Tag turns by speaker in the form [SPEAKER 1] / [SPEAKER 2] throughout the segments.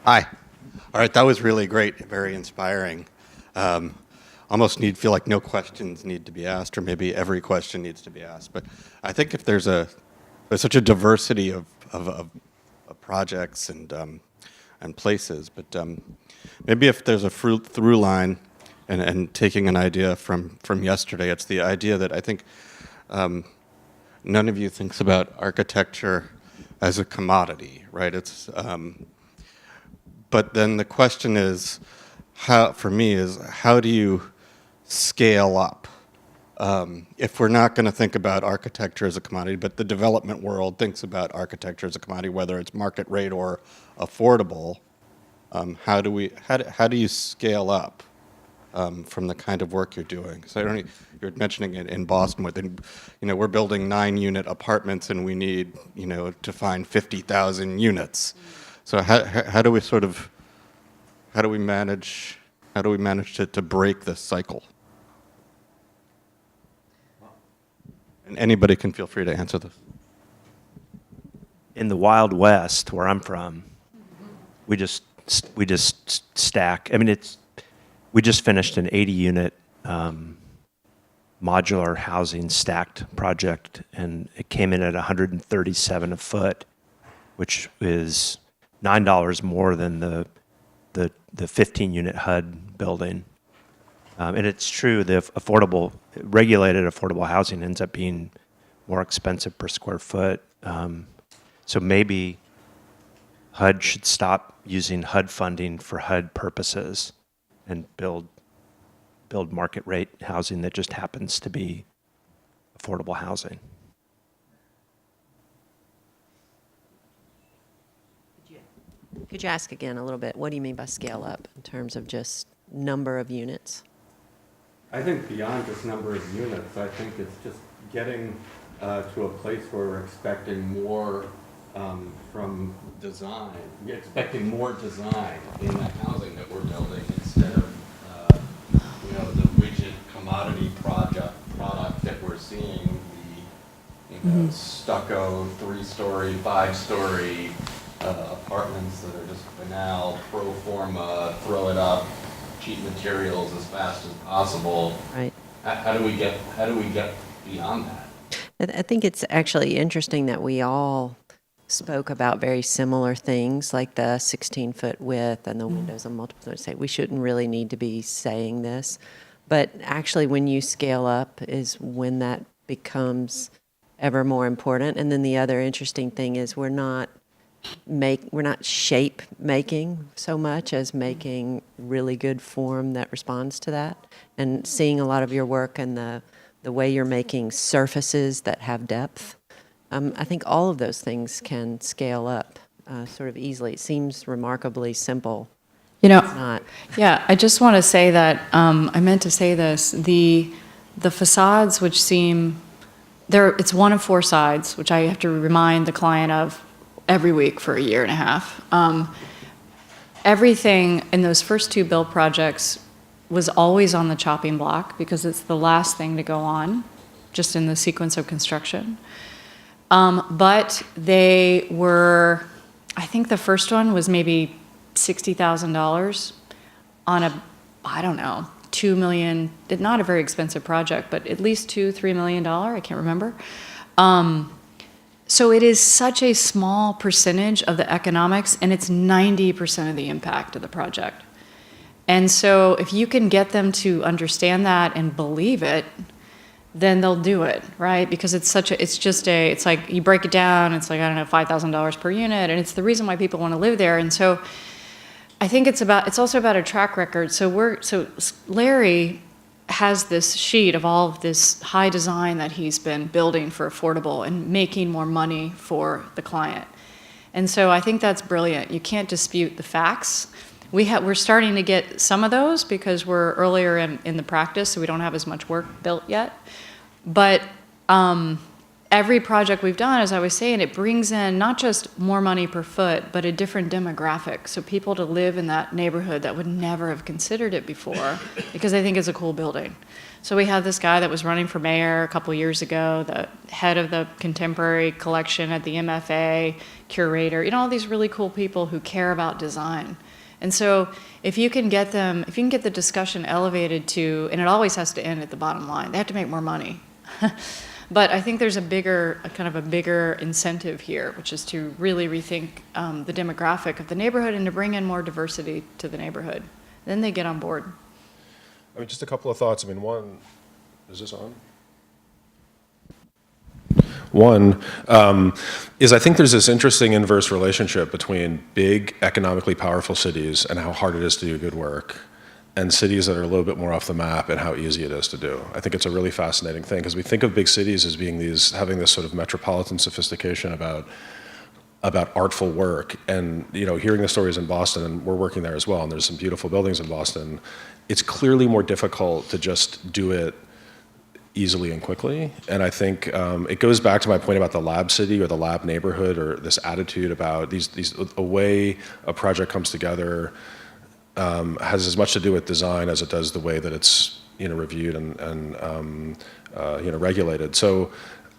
[SPEAKER 1] Hi. All right, that was really great, very inspiring. Almost feel like no questions need to be asked, or maybe every question needs to be asked. But I think if there's such a diversity of projects and places, but maybe if there's a through line, and taking an idea from yesterday, it's the idea that I think none of you thinks about architecture as a commodity, right? But then the question is, how do you scale up? If we're not going to think about architecture as a commodity, but the development world thinks about architecture as a commodity, whether it's market rate or affordable, how do you scale up from the kind of work you're doing? So you're mentioning it in Boston, we're building 9-unit apartments, and we need to find 50,000 units. So how do we manage to break this cycle? And anybody can feel free to answer this.
[SPEAKER 2] In the Wild West, where I'm from, we just stack. I mean, we just finished an 80-unit modular housing stacked project, and it came in at $137 a foot, which is $9 more than the 15-unit HUD building. And it's true, the regulated affordable housing ends up being more expensive per square foot. So maybe HUD should stop using HUD funding for HUD purposes and build market rate housing that just happens to be affordable housing.
[SPEAKER 3] Could you ask again a little bit? What do you mean by scale up in terms of just number of units?
[SPEAKER 1] I think beyond just number of units, I think it's just getting to a place where we're expecting more from design. We're expecting more design in the housing that we're building instead of the widget commodity product that we're seeing, the stucco 3-story, 5-story apartments that are just banal, pro forma, throw it up, cheap materials as fast as possible.
[SPEAKER 3] Right.
[SPEAKER 1] How do we get beyond that?
[SPEAKER 3] I think it's actually interesting that we all spoke about very similar things, like the 16-foot width and the windows on multiple floors. Say we shouldn't really need to be saying this, but actually, when you scale up, is when that becomes ever more important. And then the other interesting thing is we're not shape making so much as making really good form that responds to that. And seeing a lot of your work and the way you're making surfaces that have depth, I think all of those things can scale up sort of easily. It seems remarkably simple. It's not.
[SPEAKER 4] Yeah, I just want to say that I meant to say this. The facades, which seem it's one of 4 sides, which I have to remind the client of every week for a year and a half. Everything in those first 2 build projects was always on the chopping block because it's the last thing to go on, just in the sequence of construction. But they were, I think the first one was maybe $60,000 on $2 million, not a very expensive project, but at least $2-3 million, I can't remember. So it is such a small percentage of the economics, and it's 90% of the impact of the project. And so if you can get them to understand that and believe it, then they'll do it, right? Because it's like you break it down, it's like, I don't know, $5,000 per unit, and it's the reason why people want to live there. And so I think it's also about a track record. So Larry has this sheet of all of this high design that he's been building for affordable and making more money for the client. And so I think that's brilliant. You can't dispute the facts. We're starting to get some of those because we're earlier in the practice, so we don't have as much work built yet. But every project we've done, as I was saying, it brings in not just more money per foot, but a different demographic. So people to live in that neighborhood that would never have considered it before because they think it's a cool building. So we had this guy that was running for mayor a couple years ago, the head of the contemporary collection at the MFA, curator, all these really cool people who care about design. And so if you can get the discussion elevated to, and it always has to end at the bottom line, they have to make more money. But I think there's a bigger incentive here, which is to really rethink the demographic of the neighborhood and to bring in more diversity to the neighborhood. Then they get on board.
[SPEAKER 5] I mean, just a couple of thoughts. I mean, one, is this on? One is I think there's this interesting inverse relationship between big, economically powerful cities and how hard it is to do good work, and cities that are a little bit more off the map and how easy it is to do. I think it's a really fascinating thing because we think of big cities as being having this sort of metropolitan sophistication about artful work. And hearing the stories in Boston, and we're working there as well, and there's some beautiful buildings in Boston, it's clearly more difficult to just do it easily and quickly. And I think it goes back to my point about the lab city or the lab neighborhood, or this attitude about a way a project comes together has as much to do with design as it does the way that it's reviewed and regulated. So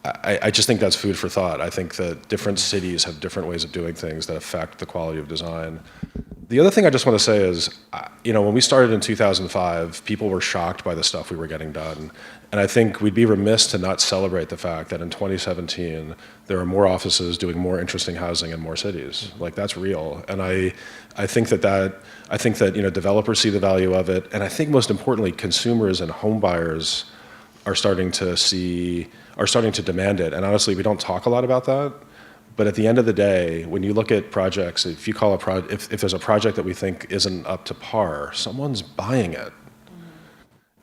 [SPEAKER 5] I just think that's food for thought. I think that different cities have different ways of doing things that affect the quality of design. The other thing I just want to say is, when we started in 2005, people were shocked by the stuff we were getting done. And I think we'd be remiss to not celebrate the fact that in 2017, there are more offices doing more interesting housing in more cities. Like, that's real. And I think that developers see the value of it. And I think most importantly, consumers and home buyers are starting to demand it. And honestly, we don't talk a lot about that. But at the end of the day, when you look at projects, if you call if there's a project that we think isn't up to par, someone's buying it.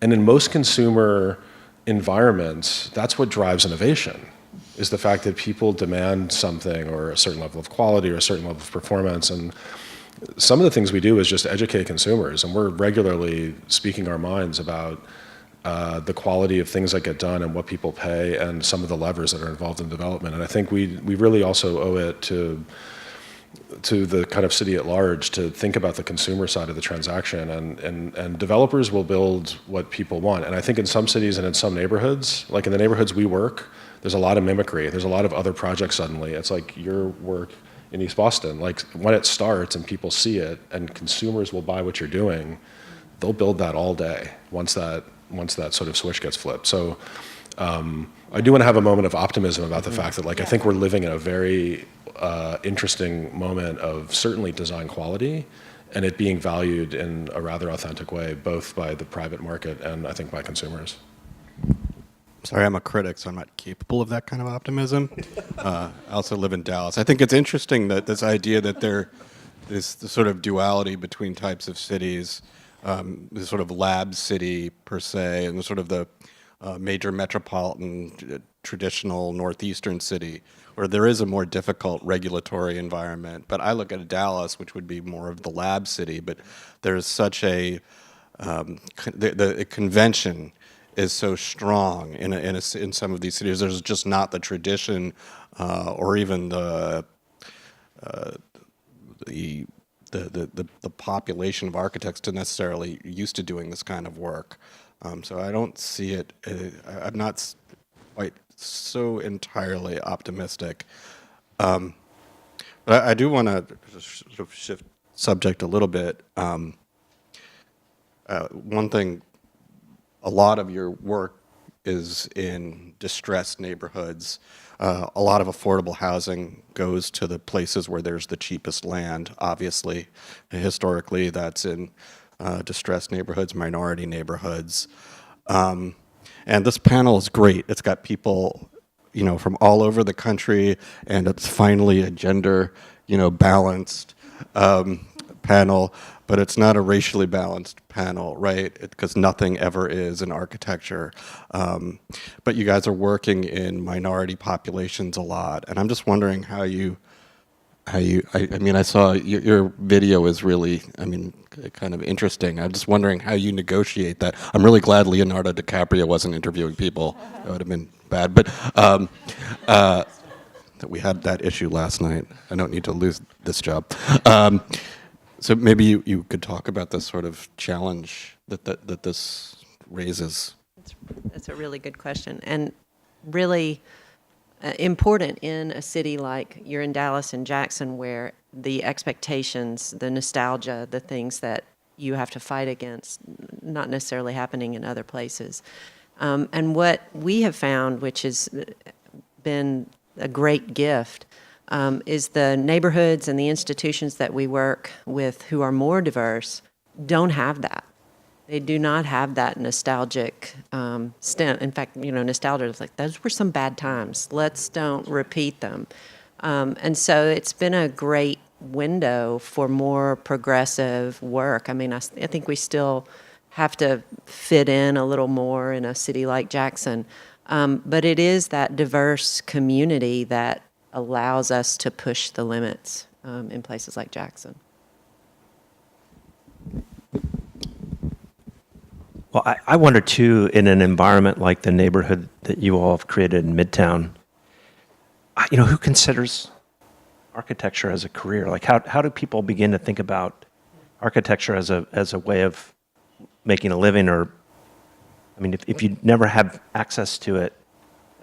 [SPEAKER 5] And in most consumer environments, that's what drives innovation, is the fact that people demand something, or a certain level of quality, or a certain level of performance. And some of the things we do is just educate consumers, and we're regularly speaking our minds about the quality of things that get done and what people pay and some of the levers that are involved in development. And I think we really also owe it to the kind of city at large to think about the consumer side of the transaction, and developers will build what people want. And I think in some cities and in some neighborhoods, like in the neighborhoods we work, there's a lot of mimicry. There's a lot of other projects suddenly. It's like your work in East Boston, like when it starts and people see it and consumers will buy what you're doing, they'll build that all day once that sort of switch gets flipped. So I do want to have a moment of optimism about the fact that, I think we're living in a very interesting moment of certainly design quality, and it being valued in a rather authentic way, both by the private market and I think by consumers.
[SPEAKER 1] Sorry, I'm a critic, so I'm not capable of that kind of optimism. I also live in Dallas. I think it's interesting that this idea that there is the sort of duality between types of cities, the sort of lab city per se, and the sort of the major metropolitan traditional northeastern city, where there is a more difficult regulatory environment. But I look at Dallas, which would be more of the lab city, but there's such a the convention is so strong in some of these cities. There's just not the tradition or even the population of architects to necessarily used to doing this kind of work. So I don't see it. I'm not quite so entirely optimistic. But I do want to sort of shift subject a little bit. One thing, a lot of your work is in distressed neighborhoods. A lot of affordable housing goes to the places where there's the cheapest land, obviously. Historically, that's in distressed neighborhoods, minority neighborhoods. And this panel is great. It's got people, from all over the country, and it's finally a gender, balanced panel, but it's not a racially balanced panel, right? Because nothing ever is in architecture. But you guys are working in minority populations a lot, and I'm just wondering how you how you, I mean, I saw your video is really, I mean, kind of interesting. I'm just wondering how you negotiate that. I'm really glad Leonardo DiCaprio wasn't interviewing people. That would have been bad. But that we had that issue last night. I don't need to lose this job. So maybe you could talk about this sort of challenge that this raises.
[SPEAKER 3] That's a really good question, and really important in a city like you're in Dallas and Jackson, where the expectations, the nostalgia, the things that you have to fight against, not necessarily happening in other places. And what we have found, which has been a great gift, is the neighborhoods and the institutions that we work with who are more diverse don't have that. They do not have that nostalgic stint. In fact, nostalgia is like, those were some bad times. Let's don't repeat them. And so it's been a great window for more progressive work. I mean, I think we still have to fit in a little more in a city like Jackson. But it is that diverse community that allows us to push the limits in places like Jackson.
[SPEAKER 2] Well, I wonder too, in an environment like the neighborhood that you all have created in Midtown, who considers architecture as a career? Like, how do people begin to think about architecture as a way of making a living? Or, I mean, if you never have access to it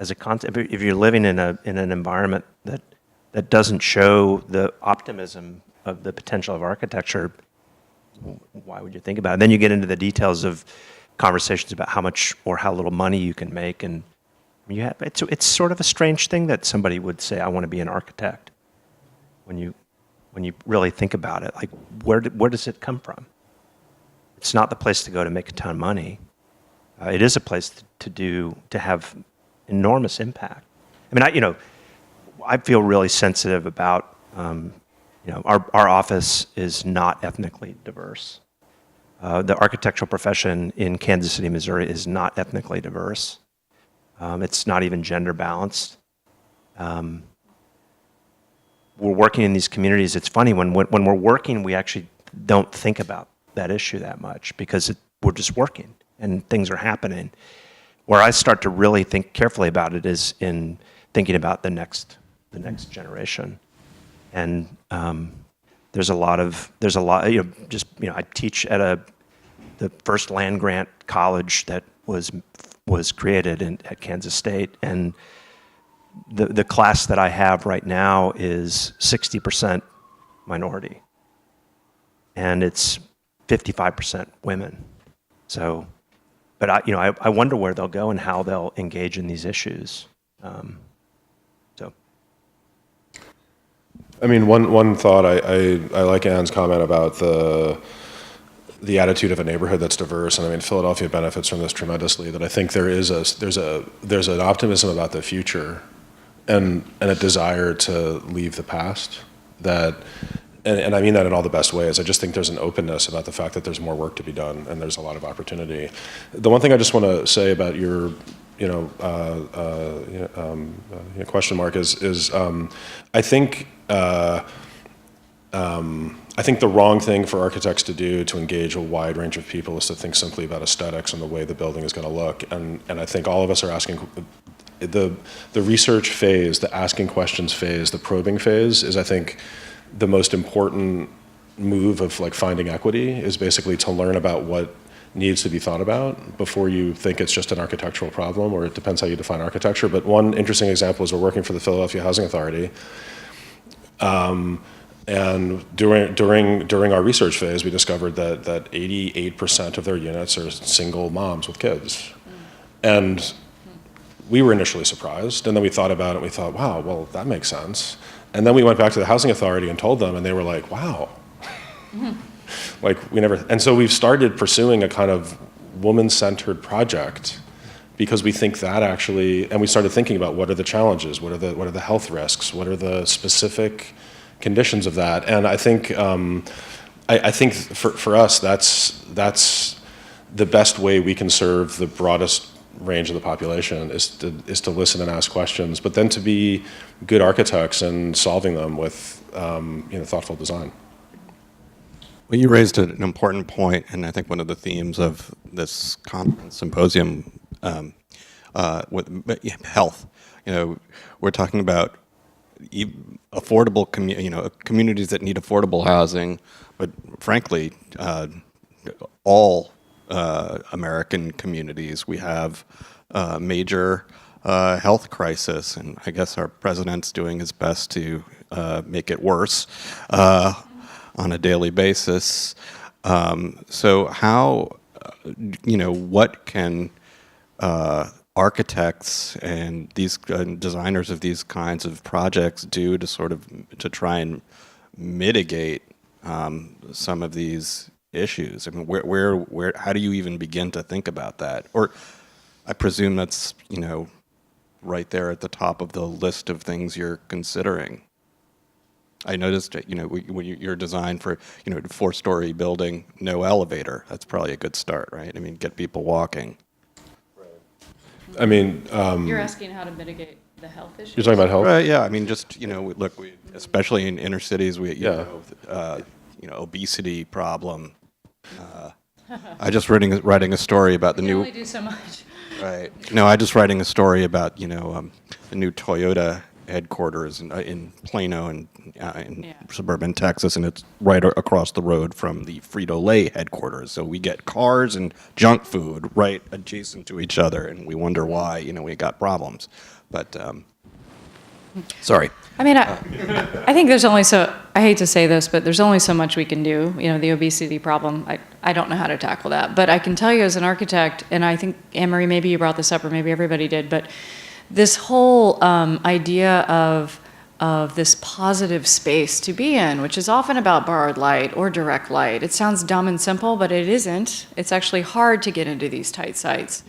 [SPEAKER 2] as a concept, if you're living in an environment that doesn't show the optimism of the potential of architecture, why would you think about it? And then you get into the details of conversations about how much or how little money you can make, and it's sort of a strange thing that somebody would say, "I want to be an architect." When you really think about it, like where does it come from? It's not the place to go to make a ton of money. It is a place to have enormous impact. I mean, I feel really sensitive about. Our office is not ethnically diverse. The architectural profession in Kansas City, Missouri is not ethnically diverse. It's not even gender balanced. We're working in these communities. It's funny, when we're working, we actually don't think about that issue that much because we're just working and things are happening. Where I start to really think carefully about it is in thinking about the next generation. And there's a lot. I teach at the first land grant college that was created at Kansas State, and the class that I have right now is 60% minority, and it's 55% women. So, but I wonder where they'll go and how they'll engage in these issues.
[SPEAKER 5] I mean, one thought, I like Anne's comment about the attitude of a neighborhood that's diverse, and I mean, Philadelphia benefits from this tremendously. That I think there's an optimism about the future, and a desire to leave the past. And I mean that in all the best ways. I just think there's an openness about the fact that there's more work to be done, and there's a lot of opportunity. The one thing I just want to say about your question mark is I think the wrong thing for architects to do to engage a wide range of people is to think simply about aesthetics and the way the building is going to look. And I think all of us are asking, the research phase, the asking questions phase, the probing phase is, I think, the most important move of like finding equity is basically to learn about what needs to be thought about before you think it's just an architectural problem, or it depends how you define architecture. But one interesting example is we're working for the Philadelphia Housing Authority. And during our research phase, we discovered that 88% of their units are single moms with kids. And we were initially surprised, and then we thought about it, and we thought, wow, well, that makes sense. And then we went back to the Housing Authority and told them, and they were like, wow. Like, and so we've started pursuing a kind of woman-centered project because we think that actually, and we started thinking about what are the challenges, what are the health risks, what are the specific conditions of that. And I think I think for us that's the best way we can serve the broadest range of the population is to listen and ask questions, but then to be good architects and solving them with thoughtful design.
[SPEAKER 1] Well, you raised an important point, and I think one of the themes of this conference symposium with health. We're talking about affordable, communities that need affordable housing, but frankly, all American communities, we have a major health crisis, and I guess our president's doing his best to make it worse on a daily basis. So how, what can architects and these designers of these kinds of projects do to try and mitigate some of these issues? I mean, where, how do you even begin to think about that? Or I presume that's, right there at the top of the list of things you're considering. I noticed, when you're designed for, 4-story building, no elevator. That's probably a good start, right? I mean, get people walking.
[SPEAKER 5] I mean,
[SPEAKER 4] You're asking how to mitigate the health issues?
[SPEAKER 5] you're talking about health?
[SPEAKER 1] Right, yeah, I mean, just, look, especially in inner cities, obesity problem. I just writing a story about the
[SPEAKER 4] You
[SPEAKER 1] new.
[SPEAKER 4] only do so much.
[SPEAKER 1] Right. No, I just writing a story about the new Toyota headquarters in Plano and in suburban Texas, and it's right across the road from the Frito-Lay headquarters. So we get cars and junk food right adjacent to each other, and we wonder why we got problems. But sorry.
[SPEAKER 4] I mean, I think there's only I hate to say this, but there's only so much we can do. The obesity problem, I don't know how to tackle that. But I can tell you as an architect, and I think, Anne-Marie, maybe you brought this up, or maybe everybody did, but this whole idea of this positive space to be in, which is often about borrowed light or direct light. It sounds dumb and simple, but it isn't. It's actually hard to get into these tight sites.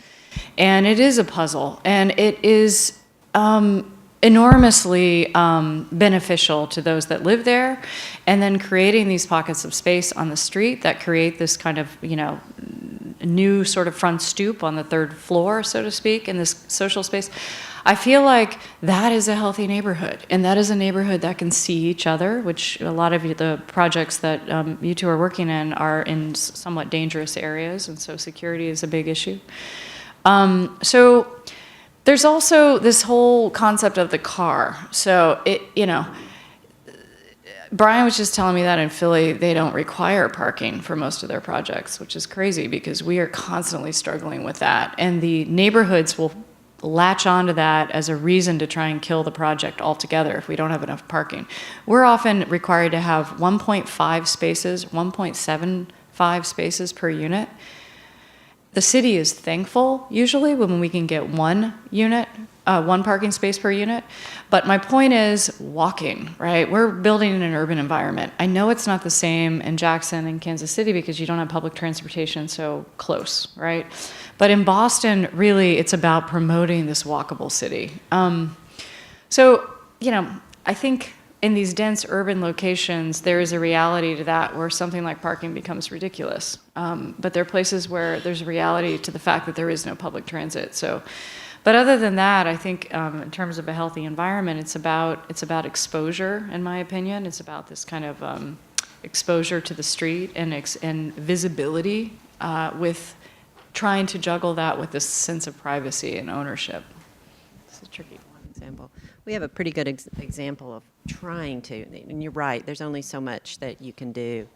[SPEAKER 4] And it is a puzzle, and it is enormously beneficial to those that live there, and then creating these pockets of space on the street that create this kind of, new sort of front stoop on the third floor, so to speak, in this social space. I feel like that is a healthy neighborhood, and that is a neighborhood that can see each other, which a lot of the projects that you two are working in are in somewhat dangerous areas, and so security is a big issue. So there's also this whole concept of the car. So Brian was just telling me that in Philly, they don't require parking for most of their projects, which is crazy because we are constantly struggling with that. And the neighborhoods will latch onto that as a reason to try and kill the project altogether if we don't have enough parking. We're often required to have 1.5 spaces, 1.75 spaces per unit. The city is thankful usually when we can get one parking space per unit. But my point is walking, right? We're building in an urban environment. I know it's not the same in Jackson and Kansas City because you don't have public transportation so close, right? But in Boston, really, it's about promoting this walkable city. I think in these dense urban locations, there is a reality to that where something like parking becomes ridiculous. But there are places where there's a reality to the fact that there is no public transit. But other than that, I think in terms of a healthy environment, it's about exposure, in my opinion. It's about this kind of exposure to the street and visibility with trying to juggle that with this sense of privacy and ownership.
[SPEAKER 3] It's a tricky example. We have a pretty good example of trying to, and you're right, there's only so much that you can do.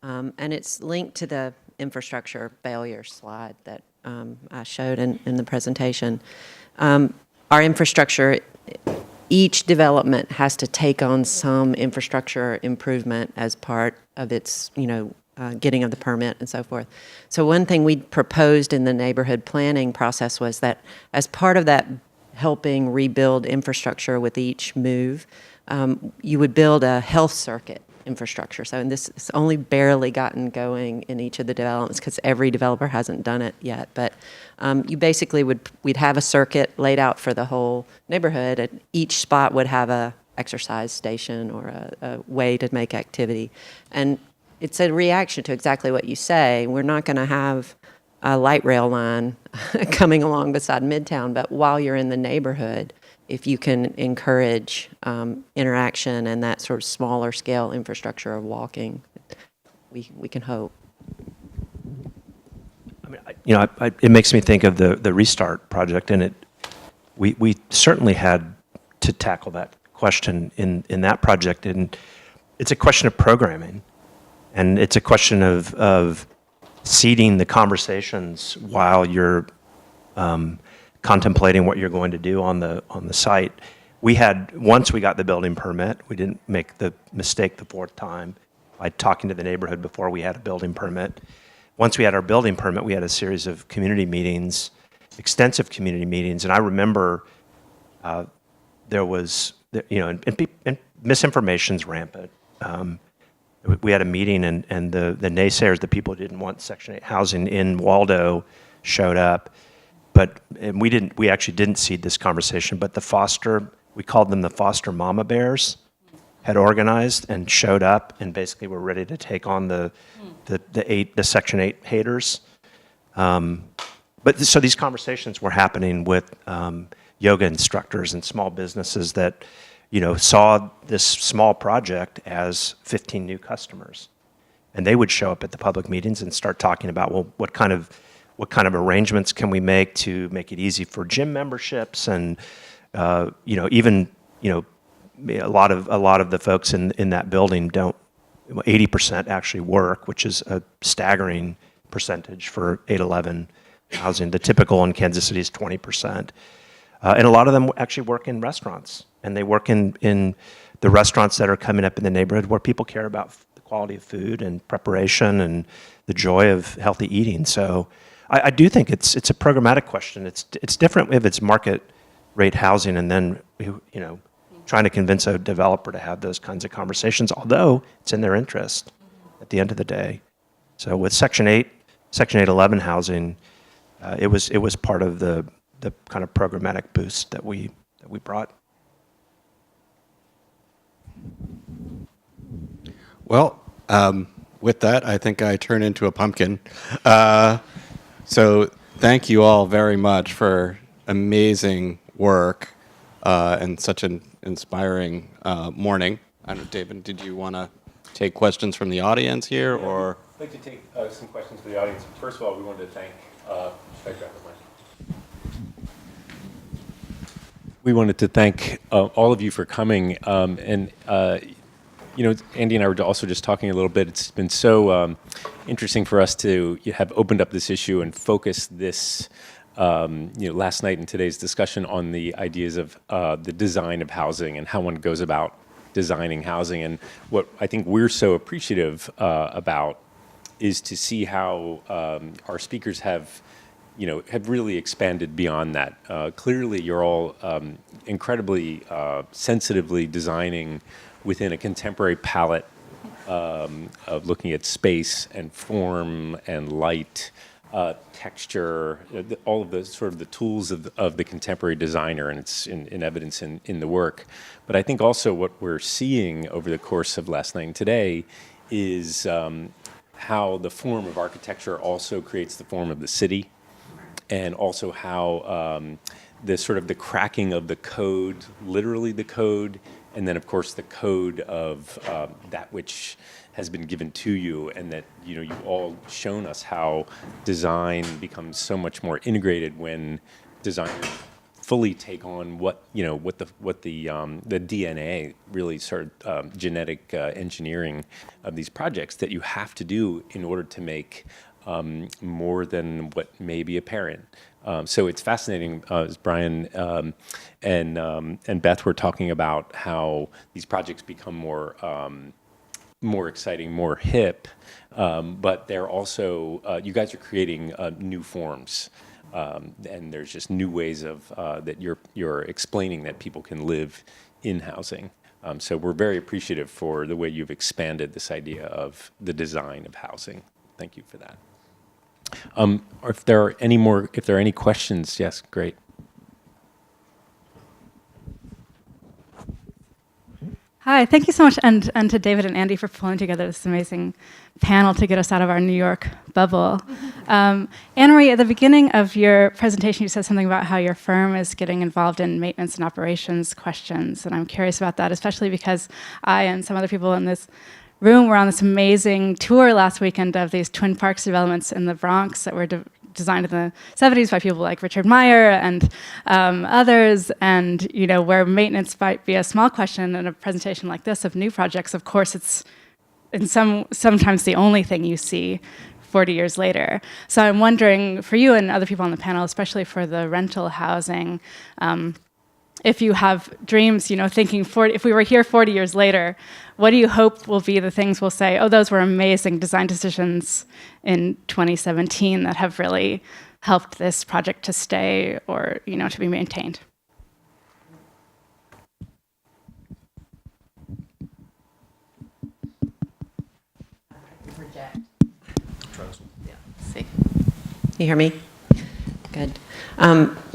[SPEAKER 3] And it's linked to the infrastructure failure slide that I showed in the presentation. Our infrastructure, each development has to take on some infrastructure improvement as part of its, getting of the permit and so forth. So one thing we proposed in the neighborhood planning process was that as part of that helping rebuild infrastructure with each move, you would build a health circuit infrastructure. So and this has only barely gotten going in each of the developments because every developer hasn't done it yet. But you basically we'd have a circuit laid out for the whole neighborhood, and each spot would have a exercise station or a way to make activity. And it's a reaction to exactly what you say. We're not going to have a light rail line coming along beside Midtown, but while you're in the neighborhood, if you can encourage interaction and that sort of smaller scale infrastructure of walking, we can hope.
[SPEAKER 2] I mean, it makes me think of the Restart project, and we certainly had to tackle that question in that project, and it's a question of programming, and it's a question of seeding the conversations while you're contemplating what you're going to do on the site. Once we got the building permit, we didn't make the mistake the fourth time by talking to the neighborhood before we had a building permit. Once we had our building permit, we had a series of community meetings, extensive community meetings, and I remember there was, and misinformation's rampant. We had a meeting, and the naysayers, the people who didn't want Section 8 housing in Waldo, showed up. And we actually didn't seed this conversation, but we called them the foster mama bears, had organized and showed up and basically were ready to take on the Section 8 haters. So these conversations were happening with yoga instructors and small businesses that, saw this small project as 15 new customers. And they would show up at the public meetings and start talking about, well, what kind of arrangements can we make to make it easy for gym memberships, and even a lot of the folks in that building don't. 80% actually work, which is a staggering percentage for 811 housing. The typical in Kansas City is 20%, and a lot of them actually work in restaurants, and they work in the restaurants that are coming up in the neighborhood where people care about the quality of food and preparation and the joy of healthy eating. So I do think it's a programmatic question. It's different if it's market rate housing and then trying to convince a developer to have those kinds of conversations, although it's in their interest at the end of the day. So with Section 811 housing, it was part of the kind of programmatic boost that we brought.
[SPEAKER 1] Well, with that, I think I turn into a pumpkin. So thank you all very much for amazing work and such an inspiring morning. I don't know, David, did you want to take questions from the audience here, or?
[SPEAKER 6] I'd like to take some questions from the audience. First of all, we wanted to thank, we wanted to thank all of you for coming. Andy and I were also just talking a little bit. It's been so interesting for us to have opened up this issue and focus this, last night in today's discussion on the ideas of the design of housing and how one goes about designing housing. And what I think we're so appreciative about is to see how our speakers have really expanded beyond that. Clearly, you're all incredibly sensitively designing within a contemporary palette of looking at space and form and light, texture, all of the sort of the tools of the contemporary designer, and it's in evidence in the work. But I think also what we're seeing over the course of last night and today is how the form of architecture also creates the form of the city, and also how the sort of the cracking of the code, literally the code, and then of course the code of that which has been given to you, and that you've all shown us how design becomes so much more integrated when designers fully take on what the DNA, really sort of genetic engineering of these projects that you have to do in order to make more than what may be apparent. So it's fascinating, as Brian and Beth were talking about how these projects become more exciting, more hip, but they're also, you guys are creating new forms, and there's just new ways of that you're explaining that people can live in housing. So we're very appreciative for the way you've expanded this idea of the design of housing. Thank you for that. Or if there are any questions, yes, great.
[SPEAKER 7] Hi, thank you so much, and to David and Andy for pulling together this amazing panel to get us out of our New York bubble. Anne-Marie, at the beginning of your presentation, you said something about how your firm is getting involved in maintenance and operations questions, and I'm curious about that, especially because I and some other people in this room were on this amazing tour last weekend of these Twin Parks developments in the Bronx that were designed in the 70s by people like Richard Meyer and others, and where maintenance might be a small question in a presentation like this of new projects. Of course, it's sometimes the only thing you see 40 years later. So I'm wondering, for you and other people on the panel, especially for the rental housing, if you have dreams, thinking if we were here 40 years later, what do you hope will be the things we'll say, oh, those were amazing design decisions in 2017 that have really helped this project to stay or, to be maintained?
[SPEAKER 3] See. You hear me? Good.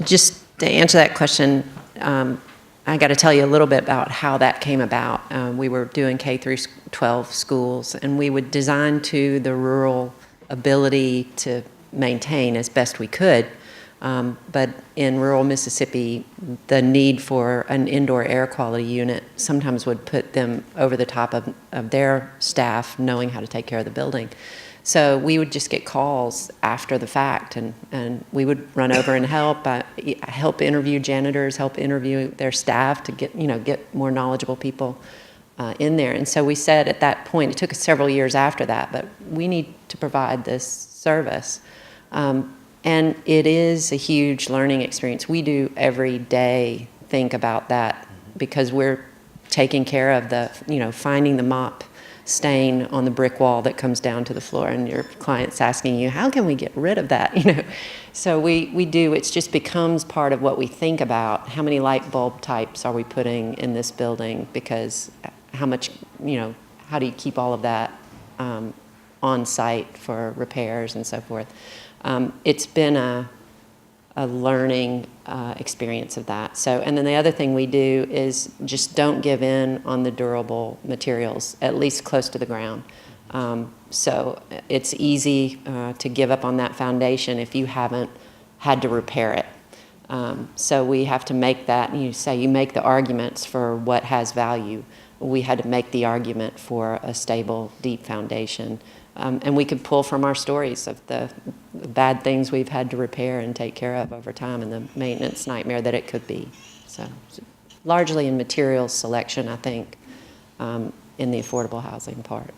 [SPEAKER 3] Just to answer that question, I got to tell you a little bit about how that came about. We were doing K through 12 schools, and we would design to the rural ability to maintain as best we could. But in rural Mississippi, the need for an indoor air quality unit sometimes would put them over the top of their staff knowing how to take care of the building. So we would just get calls after the fact, and we would run over and help interview janitors, help interview their staff to get more knowledgeable people in there. And so we said at that point, it took us several years after that, but we need to provide this service. And it is a huge learning experience. We do every day think about that because we're taking care of finding the mop stain on the brick wall that comes down to the floor, and your client's asking you, how can we get rid of that? So we do, it just becomes part of what we think about. How many light bulb types are we putting in this building? Because how much, how do you keep all of that on site for repairs and so forth? It's been a learning experience of that. So, and then the other thing we do is just don't give in on the durable materials, at least close to the ground. So it's easy to give up on that foundation if you haven't had to repair it. So we have to make that, you make the arguments for what has value. We had to make the argument for a stable, deep foundation. And we could pull from our stories of the bad things we've had to repair and take care of over time and the maintenance nightmare that it could be. So largely in materials selection, I think, in the affordable housing part.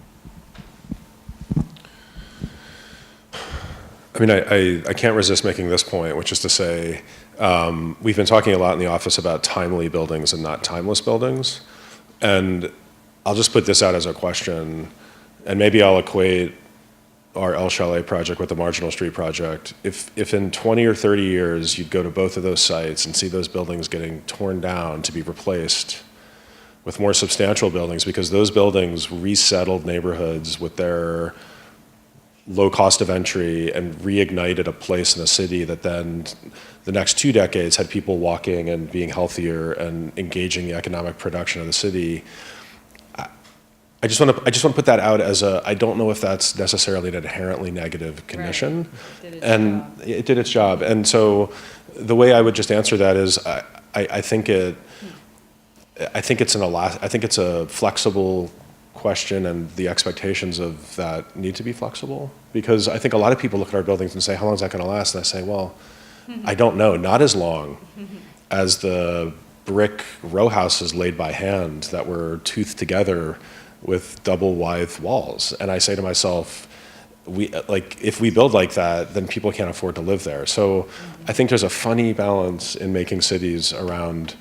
[SPEAKER 5] I mean, I can't resist making this point, which is to say, we've been talking a lot in the office about timely buildings and not timeless buildings. And I'll just put this out as a question. And maybe I'll equate our El Chalet project with the Marginal Street project. If in 20 or 30 years you'd go to both of those sites and see those buildings getting torn down to be replaced with more substantial buildings, because those buildings resettled neighborhoods with their low cost of entry and reignited a place in the city that then the next 2 decades had people walking and being healthier and engaging the economic production of the city. I just want to put that out as I don't know if that's necessarily an inherently negative condition. Right. It did its job. And so the way I would just answer that is I think it's a flexible question, and the expectations of that need to be flexible, because I think a lot of people look at our buildings and say, how long is that going to last? And I say, well, I don't know, not as long as the brick row houses laid by hand that were toothed together with double wide walls. And I say to myself, if we build like that, then people can't afford to live there. So I think there's a funny balance in making cities around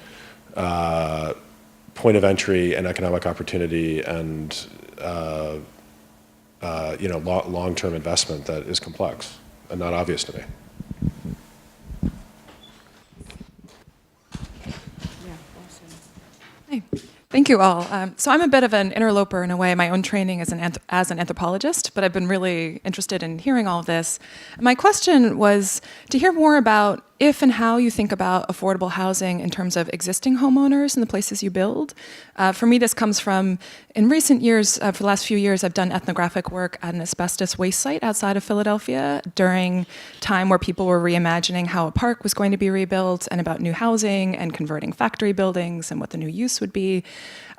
[SPEAKER 5] point of entry and economic opportunity and long-term investment that is complex and not obvious to me.
[SPEAKER 8] Hey. Thank you all. So I'm a bit of an interloper in a way. My own training is as an anthropologist, but I've been really interested in hearing all of this. My question was to hear more about if and how you think about affordable housing in terms of existing homeowners and the places you build. For me, this comes from, in recent years, for the last few years, I've done ethnographic work at an asbestos waste site outside of Philadelphia during time where people were reimagining how a park was going to be rebuilt and about new housing and converting factory buildings and what the new use would be.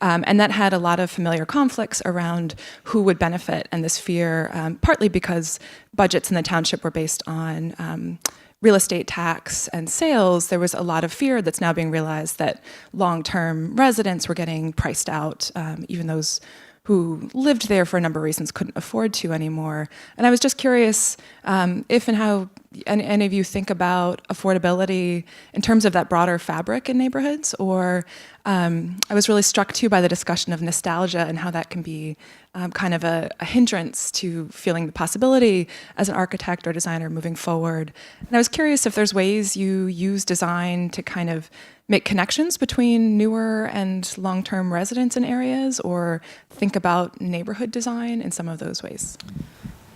[SPEAKER 8] And that had a lot of familiar conflicts around who would benefit and this fear, partly because budgets in the township were based on real estate tax and sales. There was a lot of fear that's now being realized that long-term residents were getting priced out, even those who lived there for a number of reasons couldn't afford to anymore. And I was just curious if and how any of you think about affordability in terms of that broader fabric in neighborhoods, or I was really struck too by the discussion of nostalgia and how that can be kind of a hindrance to feeling the possibility as an architect or designer moving forward. And I was curious if there's ways you use design to kind of make connections between newer and long-term residents in areas, or think about neighborhood design in some of those ways.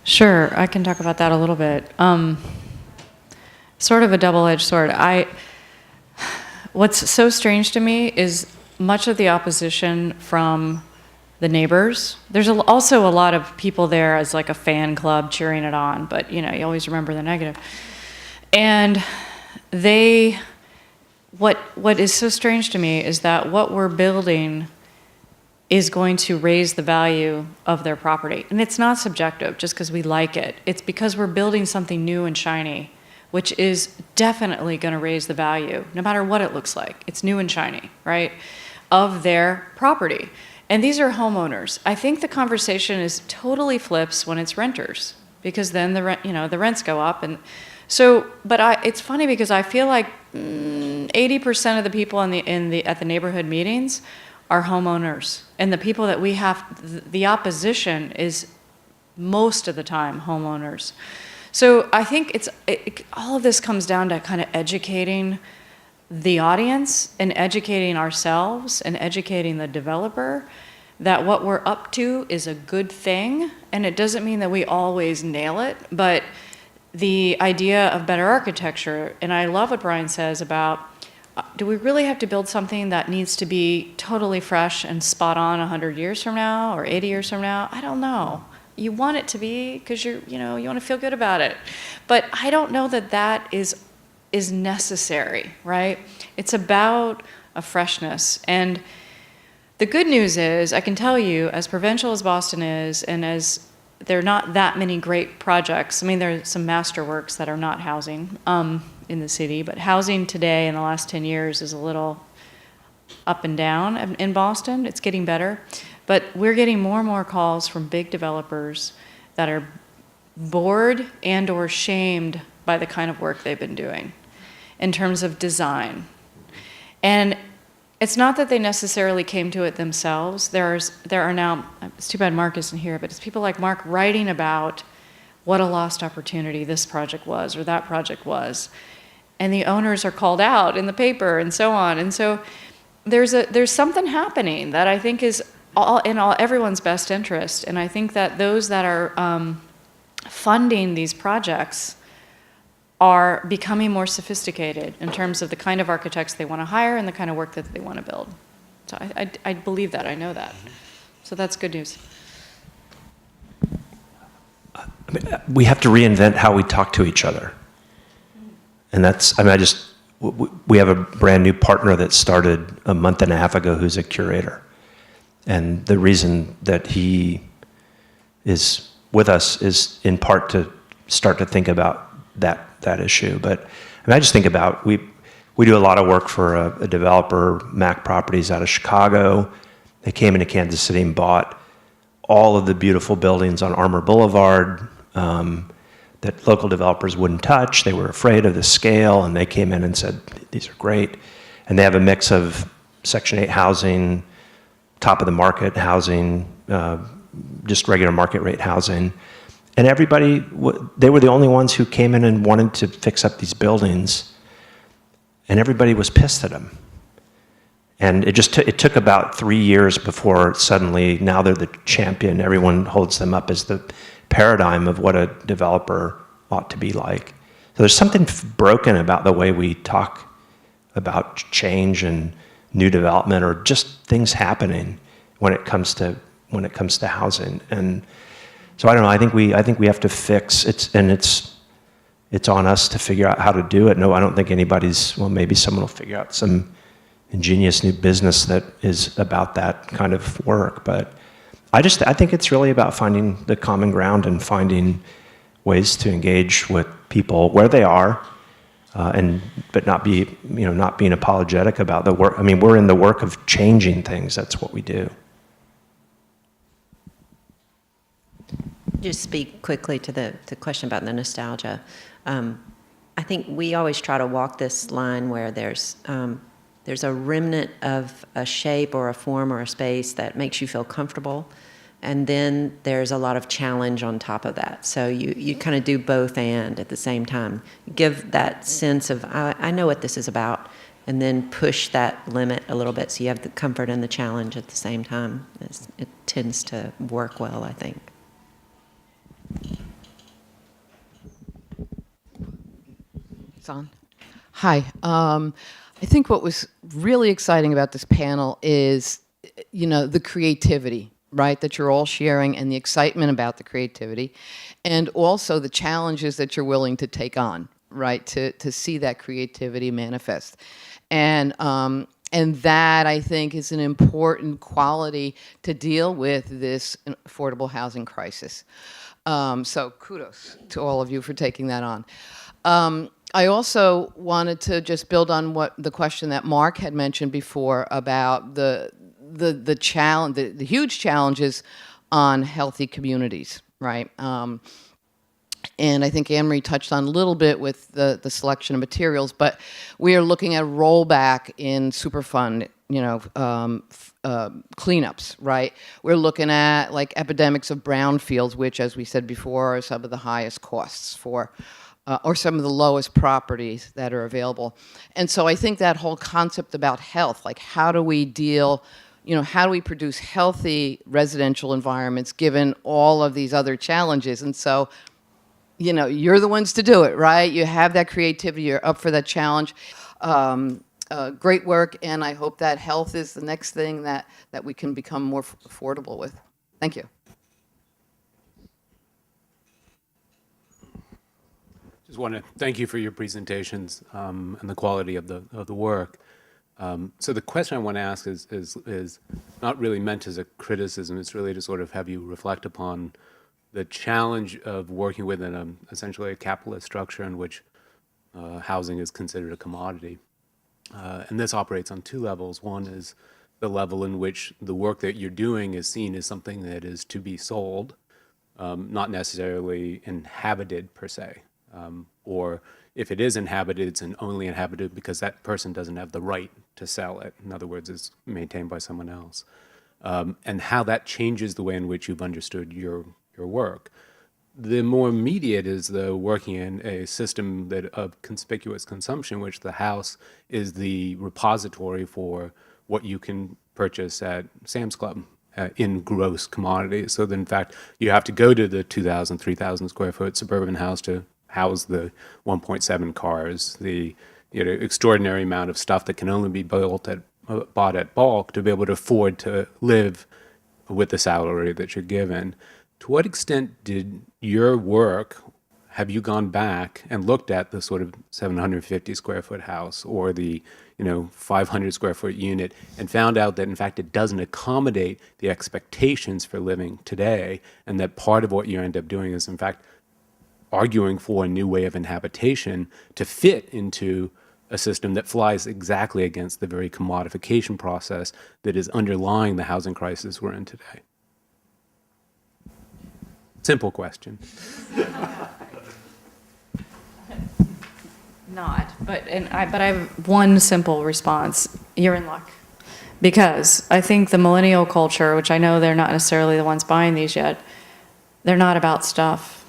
[SPEAKER 4] Sure, I can talk about that a little bit. Sort of a double-edged sword. What's so strange to me is much of the opposition from the neighbors. There's also a lot of people there as like a fan club cheering it on, but you always remember the negative. And what is so strange to me is that what we're building is going to raise the value of their property. And it's not subjective just because we like it. It's because we're building something new and shiny, which is definitely going to raise the value, no matter what it looks like. It's new and shiny, right, of their property. And these are homeowners. I think the conversation is totally flips when it's renters, because then the rents go up. And so, but it's funny because I feel like 80% of the people at the neighborhood meetings are homeowners, and the people that we have, the opposition is most of the time homeowners. So I think all of this comes down to kind of educating the audience and educating ourselves and educating the developer that what we're up to is a good thing, and it doesn't mean that we always nail it, but the idea of better architecture, and I love what Brian says about, do we really have to build something that needs to be totally fresh and spot on 100 years from now or 80 years from now? I don't know. You want it to be because you want to feel good about it. But I don't know that is necessary, right? It's about a freshness. And the good news is, I can tell you, as provincial as Boston is, and as there are not that many great projects. I mean, there are some masterworks that are not housing in the city, but housing today in the last 10 years is a little up and down in Boston. It's getting better. But we're getting more and more calls from big developers that are bored and or shamed by the kind of work they've been doing in terms of design. And it's not that they necessarily came to it themselves. There are now, it's too bad Mark isn't here, but it's people like Mark writing about what a lost opportunity this project was or that project was. And the owners are called out in the paper and so on. And so there's something happening that I think is everyone's best interest. And I think that those that are funding these projects are becoming more sophisticated in terms of the kind of architects they want to hire and the kind of work that they want to build. So I believe that, I know that. So that's good news.
[SPEAKER 2] We have to reinvent how we talk to each other. And we have a brand new partner that started a month and a half ago who's a curator. And the reason that he is with us is in part to start to think about that issue. But I just think about, we do a lot of work for a developer, Mac Properties out of Chicago. They came into Kansas City and bought all of the beautiful buildings on Armour Boulevard that local developers wouldn't touch. They were afraid of the scale, and they came in and said, these are great. And they have a mix of Section 8 housing, top of the market housing, just regular market rate housing. And everybody, they were the only ones who came in and wanted to fix up these buildings, and everybody was pissed at them. And it took about 3 years before suddenly, now they're the champion. Everyone holds them up as the paradigm of what a developer ought to be like. So there's something broken about the way we talk about change and new development, or just things happening when it comes to housing. And so I don't know. I think we have to fix it, and it's on us to figure out how to do it. No, I don't think anybody's. Well, maybe someone will figure out some ingenious new business that is about that kind of work. But I think it's really about finding the common ground and finding ways to engage with people where they are, but not being apologetic about the work. I mean, we're in the work of changing things. That's what we do.
[SPEAKER 3] Just speak quickly to the question about the nostalgia. I think we always try to walk this line where there's a remnant of a shape or a form or a space that makes you feel comfortable, and then there's a lot of challenge on top of that. So you kind of do both and at the same time. Give that sense of, I know what this is about, and then push that limit a little bit so you have the comfort and the challenge at the same time. It tends to work well, I think.
[SPEAKER 9] It's on. Hi. I think what was really exciting about this panel is, the creativity, right, that you're all sharing, and the excitement about the creativity, and also the challenges that you're willing to take on, right, to see that creativity manifest. And that, I think, is an important quality to deal with this affordable housing crisis. So kudos to all of you for taking that on. I also wanted to just build on the question that Mark had mentioned before about the huge challenges on healthy communities, right? And I think Anne-Marie touched on a little bit with the selection of materials, but we are looking at rollback in Superfund, cleanups, right? We're looking at like epidemics of brownfields, which, as we said before, are some of the highest costs for, or some of the lowest properties that are available. And so I think that whole concept about health, like how do we deal, how do we produce healthy residential environments given all of these other challenges? And so, you're the ones to do it, right? You have that creativity, you're up for that challenge. Great work, and I hope that health is the next thing that we can become more affordable with. Thank you.
[SPEAKER 10] Just want to thank you for your presentations and the quality of the work. So the question I want to ask is not really meant as a criticism. It's really to sort of have you reflect upon the challenge of working within essentially a capitalist structure in which housing is considered a commodity. And this operates on two levels. One is the level in which the work that you're doing is seen as something that is to be sold, not necessarily inhabited per se. Or if it is inhabited, it's only inhabited because that person doesn't have the right to sell it. In other words, it's maintained by someone else. And how that changes the way in which you've understood your work. The more immediate is the working in a system of conspicuous consumption, which the house is the repository for what you can purchase at Sam's Club in gross commodities. So that in fact, you have to go to the 2,000, 3,000 square foot suburban house to house the 1.7 cars, the extraordinary amount of stuff that can only be bought at bulk to be able to afford to live with the salary that you're given. To what extent did your work, have you gone back and looked at the sort of 750 square foot house or the 500 square foot unit and found out that in fact it doesn't accommodate the expectations for living today, and that part of what you end up doing is in fact arguing for a new way of inhabitation to fit into a system that flies exactly against the very commodification process that is underlying the housing crisis we're in today? Simple question.
[SPEAKER 4] Not, but I have one simple response. You're in luck. Because I think the millennial culture, which I know they're not necessarily the ones buying these yet, they're not about stuff.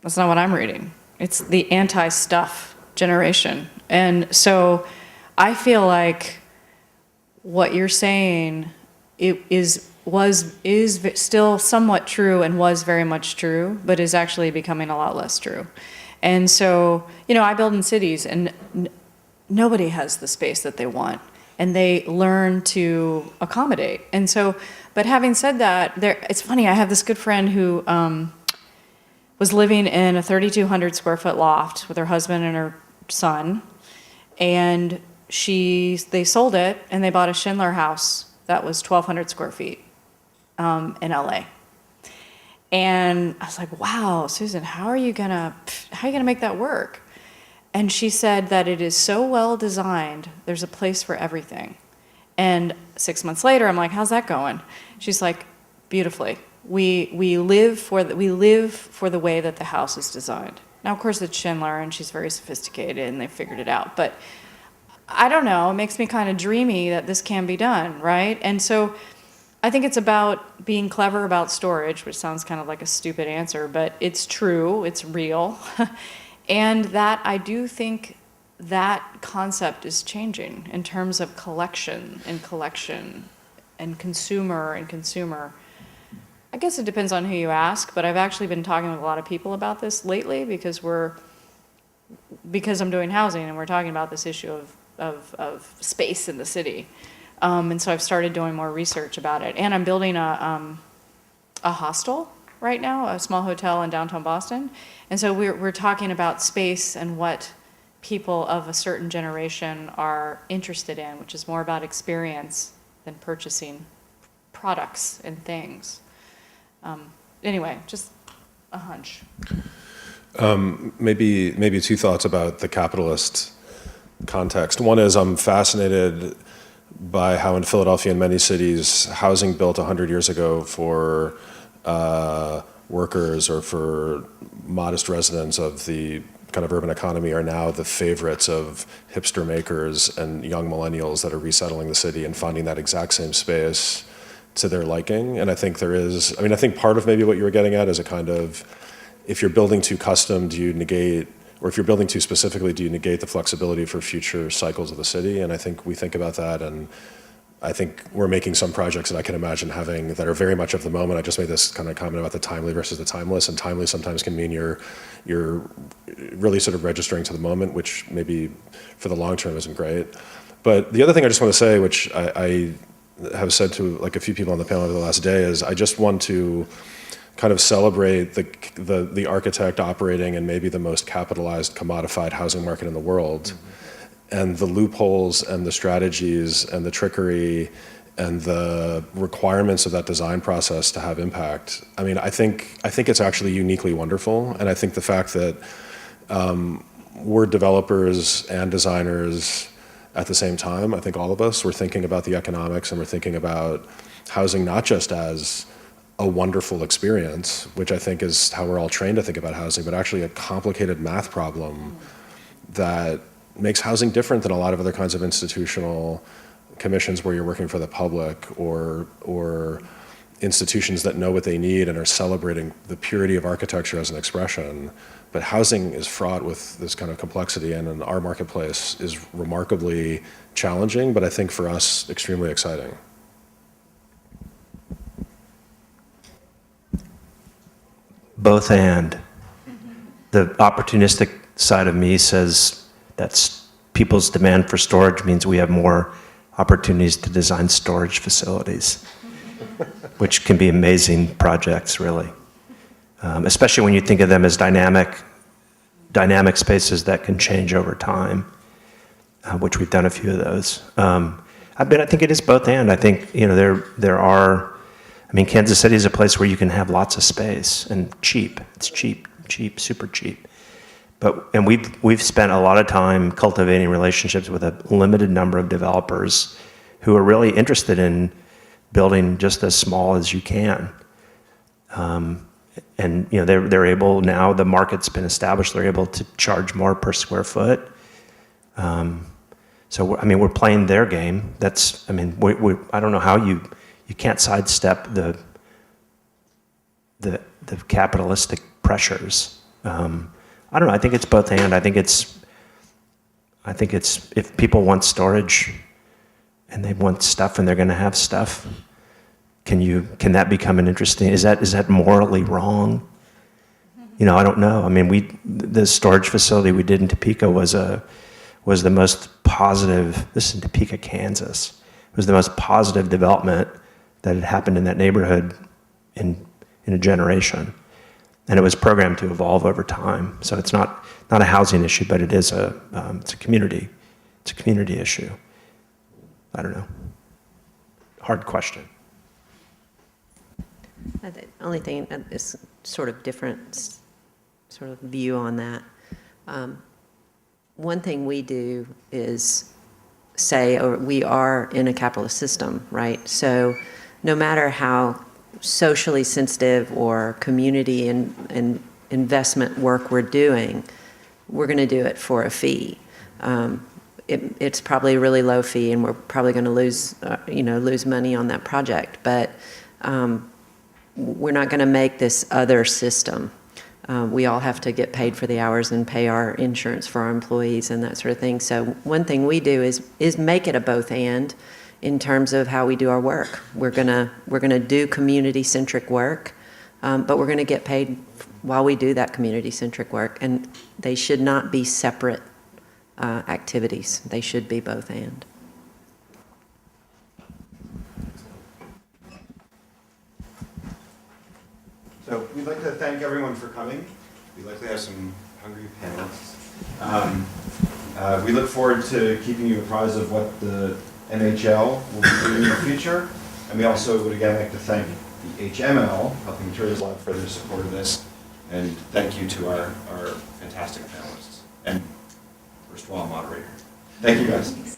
[SPEAKER 4] That's not what I'm reading. It's the anti-stuff generation. And so I feel like what you're saying is still somewhat true and was very much true, but is actually becoming a lot less true. And so, I build in cities, and nobody has the space that they want, and they learn to accommodate. And so, but having said that, it's funny, I have this good friend who was living in a 3,200 square foot loft with her husband and her son, and they sold it, and they bought a Schindler house that was 1,200 square feet in LA. And I was like, wow, Susan, how are you gonna make that work? And she said that it is so well designed, there's a place for everything. And 6 months later, I'm like, how's that going? She's like, beautifully. We live for the way that the house is designed. Now, of course, it's Schindler, and she's very sophisticated, and they figured it out. But I don't know, it makes me kind of dreamy that this can be done, right? And so I think it's about being clever about storage, which sounds kind of like a stupid answer, but it's true, it's real. And that I do think that concept is changing in terms of collection and consumer. I guess it depends on who you ask, but I've actually been talking with a lot of people about this lately because I'm doing housing, and we're talking about this issue of space in the city. And so I've started doing more research about it. And I'm building a hostel right now, a small hotel in downtown Boston. And so we're talking about space and what people of a certain generation are interested in, which is more about experience than purchasing products and things. Anyway, just a hunch.
[SPEAKER 5] Maybe two thoughts about the capitalist context. One is I'm fascinated by how in Philadelphia and many cities, housing built 100 years ago for workers or for modest residents of the kind of urban economy are now the favorites of hipster makers and young millennials that are resettling the city and finding that exact same space to their liking. And I think I think part of maybe what you were getting at is a kind of, if you're building too custom, do you negate, or if you're building too specifically, do you negate the flexibility for future cycles of the city? And I think we think about that, and I think we're making some projects that I can imagine having that are very much of the moment. I just made this kind of comment about the timely versus the timeless, and timely sometimes can mean you're really sort of registering to the moment, which maybe for the long term isn't great. But the other thing I just want to say, which I have said to like a few people on the panel over the last day, is I just want to kind of celebrate the architect operating in maybe the most capitalized, commodified housing market in the world. Mm-hmm. And the loopholes and the strategies and the trickery and the requirements of that design process to have impact. I mean, I think it's actually uniquely wonderful. And I think the fact that we're developers and designers at the same time, I think all of us, we're thinking about the economics, and we're thinking about housing not just as a wonderful experience, which I think is how we're all trained to think about housing, but actually a complicated math problem that makes housing different than a lot of other kinds of institutional commissions where you're working for the public, or institutions that know what they need and are celebrating the purity of architecture as an expression. But housing is fraught with this kind of complexity, and in our marketplace is remarkably challenging, but I think for us, extremely exciting.
[SPEAKER 2] Both and. The opportunistic side of me says that's people's demand for storage means we have more opportunities to design storage facilities, which can be amazing projects, really. Especially when you think of them as dynamic spaces that can change over time, which we've done a few of those. I think it is both and. I think there are. I mean, Kansas City is a place where you can have lots of space and cheap. It's cheap, super cheap. And we've spent a lot of time cultivating relationships with a limited number of developers who are really interested in building just as small as you can. And they're able now. The market's been established. They're able to charge more per square foot. So I mean, we're playing their game. I don't know how you can't sidestep the capitalistic pressures. I don't know. I think it's both and. I think it's if people want storage and they want stuff and they're going to have stuff, can that become an interesting? Is that morally wrong? I don't know. I mean, the storage facility we did in Topeka was the most positive. This is in Topeka, Kansas. It was the most positive development that had happened in that neighborhood in a generation, and it was programmed to evolve over time. So it's not a housing issue, but it is it's a community issue. I don't know. Hard question.
[SPEAKER 3] The only thing that is sort of different sort of view on that. One thing we do is say, or we are in a capitalist system, right? So no matter how socially sensitive or community and investment work we're doing, we're going to do it for a fee. It's probably a really low fee, and we're probably going to lose money on that project. But we're not going to make this other system. We all have to get paid for the hours and pay our insurance for our employees and that sort of thing. So one thing we do is make it a both and in terms of how we do our work. We're gonna do community-centric work, but we're gonna get paid while we do that community-centric work, and they should not be separate activities. They should be both and.
[SPEAKER 11] So we'd like to thank everyone for coming. We'd like to have some hungry panelists. We look forward to keeping you apprised of what the NHL will be doing in the future. And we also would again like to thank the HML, Healthy Materials Lab, for their support of this. And thank you to our fantastic panelists and first of all, moderator. Thank you guys.